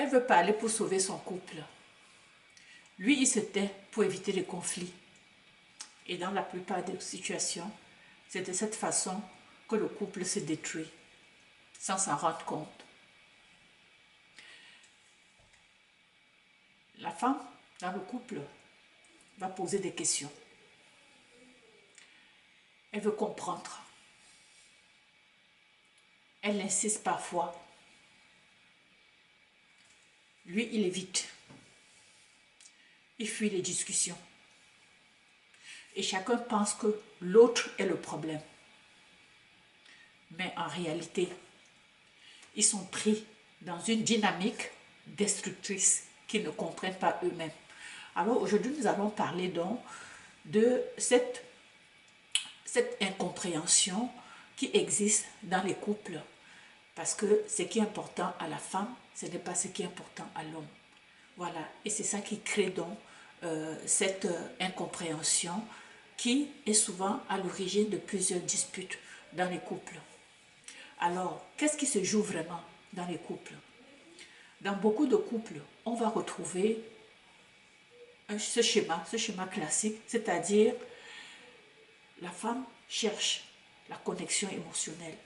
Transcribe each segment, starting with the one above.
Elle veut parler pour sauver son couple. Lui, il se tait pour éviter les conflits. Et dans la plupart des situations, c'est de cette façon que le couple se détruit, sans s'en rendre compte. La femme, dans le couple, va poser des questions. Elle veut comprendre. Elle insiste parfois. Lui, il évite. Il fuit les discussions. Et chacun pense que l'autre est le problème. Mais en réalité, ils sont pris dans une dynamique destructrice qu'ils ne comprennent pas eux-mêmes. Alors aujourd'hui, nous allons parler donc de cette incompréhension qui existe dans les couples. Parce que ce qui est important à la femme, ce n'est pas ce qui est important à l'homme. Voilà, et c'est ça qui crée donc cette incompréhension qui est souvent à l'origine de plusieurs disputes dans les couples. Alors, qu'est-ce qui se joue vraiment dans les couples? Dans beaucoup de couples, on va retrouver ce schéma classique, c'est-à-dire la femme cherche la connexion émotionnelle.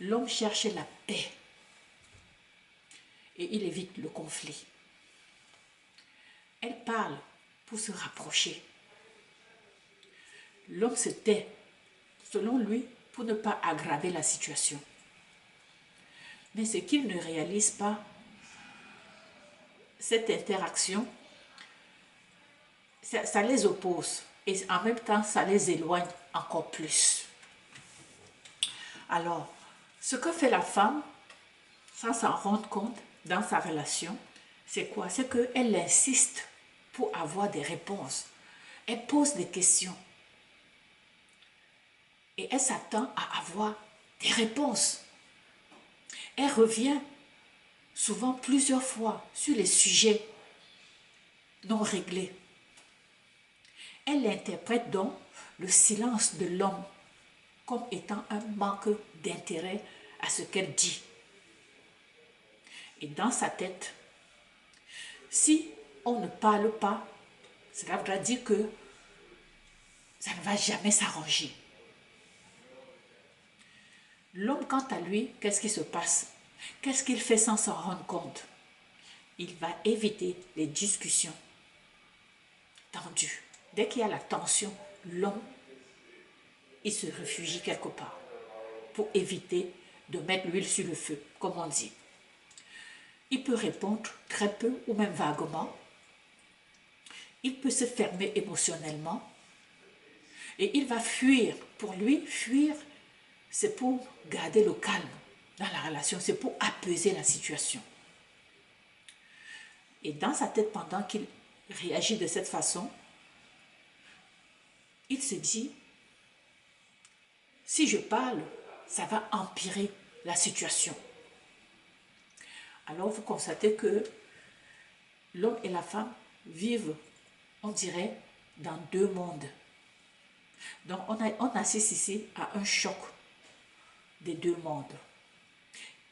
L'homme cherche la paix et il évite le conflit. Elle parle pour se rapprocher. L'homme se tait, selon lui, pour ne pas aggraver la situation. Mais ce qu'il ne réalise pas, cette interaction, ça les oppose et en même temps, ça les éloigne encore plus. Alors, ce que fait la femme, sans s'en rendre compte dans sa relation, c'est quoi? C'est qu'elle insiste pour avoir des réponses. Elle pose des questions. Et elle s'attend à avoir des réponses. Elle revient souvent plusieurs fois sur les sujets non réglés. Elle interprète donc le silence de l'homme comme étant un manque d'intérêt à ce qu'elle dit. Et dans sa tête, si on ne parle pas, cela voudra dire que ça ne va jamais s'arranger. L'homme, quant à lui, qu'est-ce qui se passe? Qu'est-ce qu'il fait sans s'en rendre compte? Il va éviter les discussions tendues. Dès qu'il y a la tension, l'homme, il se réfugie quelque part pour éviter de mettre l'huile sur le feu, comme on dit. Il peut répondre très peu ou même vaguement. Il peut se fermer émotionnellement et il va fuir. Pour lui, fuir, c'est pour garder le calme dans la relation, c'est pour apaiser la situation. Et dans sa tête, pendant qu'il réagit de cette façon, il se dit, si je parle, ça va empirer la situation. Alors vous constatez que l'homme et la femme vivent, on dirait, dans deux mondes. Donc on assiste ici à un choc des deux mondes.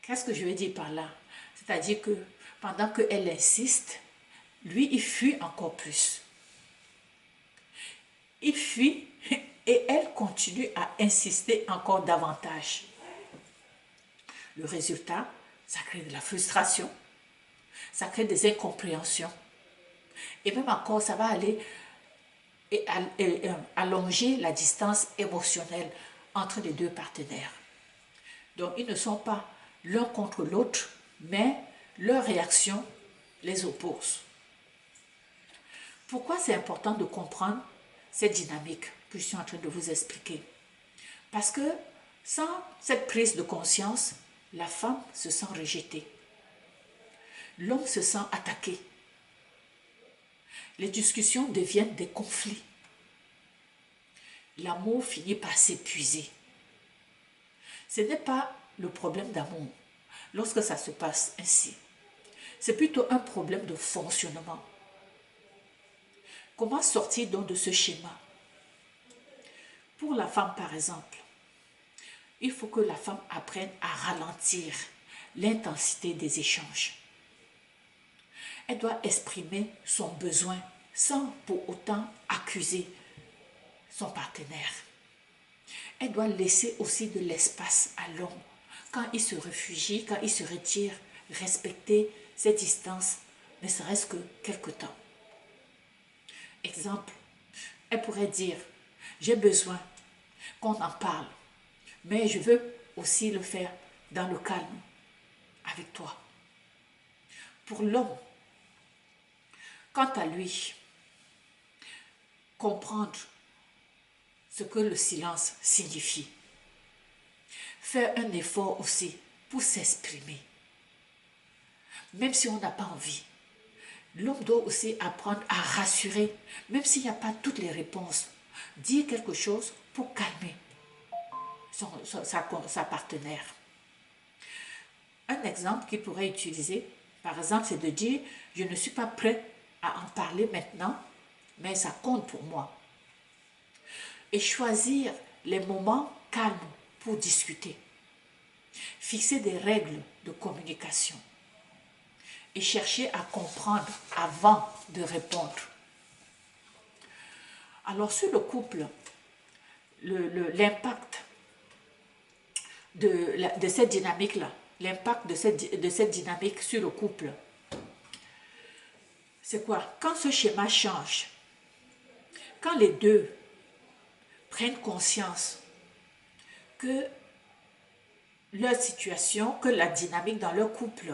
Qu'est-ce que je veux dire par là? C'est-à-dire que pendant qu'elle insiste, lui, il fuit encore plus. Il fuit et elle continue à insister encore davantage. Le résultat, ça crée de la frustration, ça crée des incompréhensions. Et même encore, ça va aller allonger la distance émotionnelle entre les deux partenaires. Donc, ils ne sont pas l'un contre l'autre, mais leurs réactions les opposent. Pourquoi c'est important de comprendre cette dynamique que je suis en train de vous expliquer? Parce que sans cette prise de conscience, la femme se sent rejetée. L'homme se sent attaqué. Les discussions deviennent des conflits. L'amour finit par s'épuiser. Ce n'est pas le problème d'amour lorsque ça se passe ainsi. C'est plutôt un problème de fonctionnement. Comment sortir donc de ce schéma? Pour la femme, par exemple, il faut que la femme apprenne à ralentir l'intensité des échanges. Elle doit exprimer son besoin sans pour autant accuser son partenaire. Elle doit laisser aussi de l'espace à l'homme. Quand il se réfugie, quand il se retire, respecter ses distances, ne serait-ce que quelque temps. Exemple, elle pourrait dire, j'ai besoin qu'on en parle, mais je veux aussi le faire dans le calme, avec toi. Pour l'homme, quant à lui, comprendre ce que le silence signifie. Faire un effort aussi pour s'exprimer. Même si on n'a pas envie. L'homme doit aussi apprendre à rassurer, même s'il n'y a pas toutes les réponses. Dire quelque chose pour calmer sa partenaire. Un exemple qu'il pourrait utiliser, par exemple, c'est de dire « Je ne suis pas prêt à en parler maintenant, mais ça compte pour moi. » Et choisir les moments calmes pour discuter. Fixer des règles de communication. Et chercher à comprendre avant de répondre. Alors sur le couple, l'impact de cette dynamique-là, l'impact de cette dynamique sur le couple, c'est quoi? Quand ce schéma change, quand les deux prennent conscience que leur situation, que la dynamique dans leur couple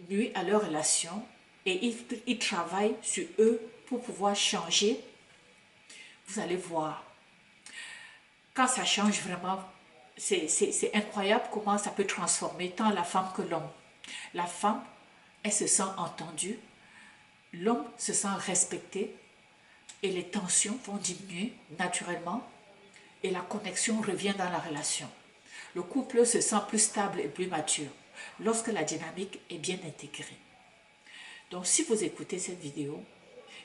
nuit à leur relation et ils travaillent sur eux pour pouvoir changer, vous allez voir, quand ça change vraiment, c'est incroyable comment ça peut transformer tant la femme que l'homme. La femme, elle se sent entendue, l'homme se sent respecté et les tensions vont diminuer naturellement et la connexion revient dans la relation. Le couple se sent plus stable et plus mature lorsque la dynamique est bien intégrée. Donc si vous écoutez cette vidéo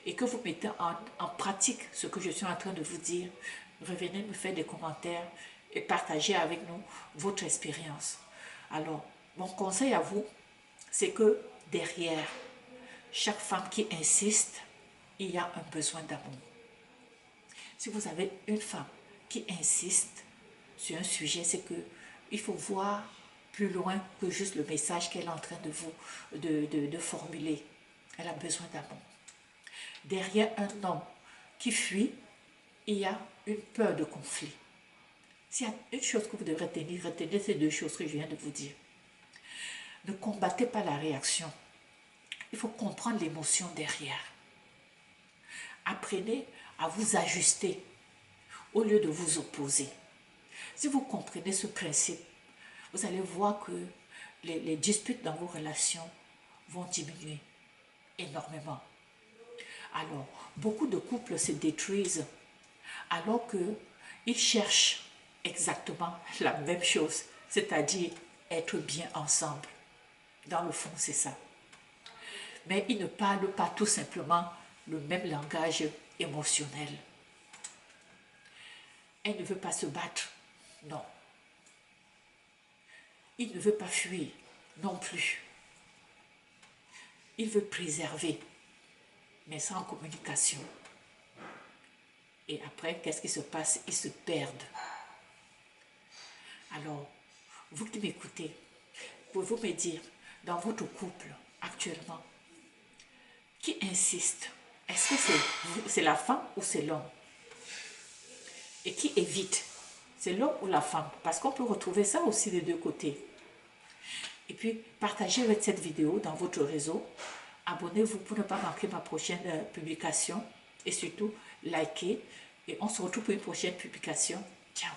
et que vous mettez en pratique ce que je suis en train de vous dire, revenez me faire des commentaires et partagez avec nous votre expérience. Alors, mon conseil à vous, c'est que derrière chaque femme qui insiste, il y a un besoin d'amour. Si vous avez une femme qui insiste sur un sujet, c'est que il faut voir plus loin que juste le message qu'elle est en train de formuler. Elle a besoin d'amour. Derrière un homme qui fuit, il y a une peur de conflit. S'il y a une chose que vous devrez retenir ces deux choses que je viens de vous dire. Ne combattez pas la réaction. Il faut comprendre l'émotion derrière. Apprenez à vous ajuster au lieu de vous opposer. Si vous comprenez ce principe, vous allez voir que les disputes dans vos relations vont diminuer énormément. Alors, beaucoup de couples se détruisent alors qu'ils cherchent exactement la même chose, c'est-à-dire être bien ensemble. Dans le fond, c'est ça. Mais ils ne parlent pas tout simplement le même langage émotionnel. Elle ne veut pas se battre, non. Il ne veut pas fuir, non plus. Il veut préserver, mais sans communication. Et après, qu'est-ce qui se passe? Ils se perdent. Alors, vous qui m'écoutez, pouvez-vous me dire, dans votre couple actuellement, qui insiste? Est-ce que c'est la femme ou c'est l'homme? Et qui évite? C'est l'homme ou la femme? Parce qu'on peut retrouver ça aussi des deux côtés. Et puis, partagez cette vidéo dans votre réseau. Abonnez-vous pour ne pas manquer ma prochaine publication. Et surtout, likez. Et on se retrouve pour une prochaine publication. Ciao!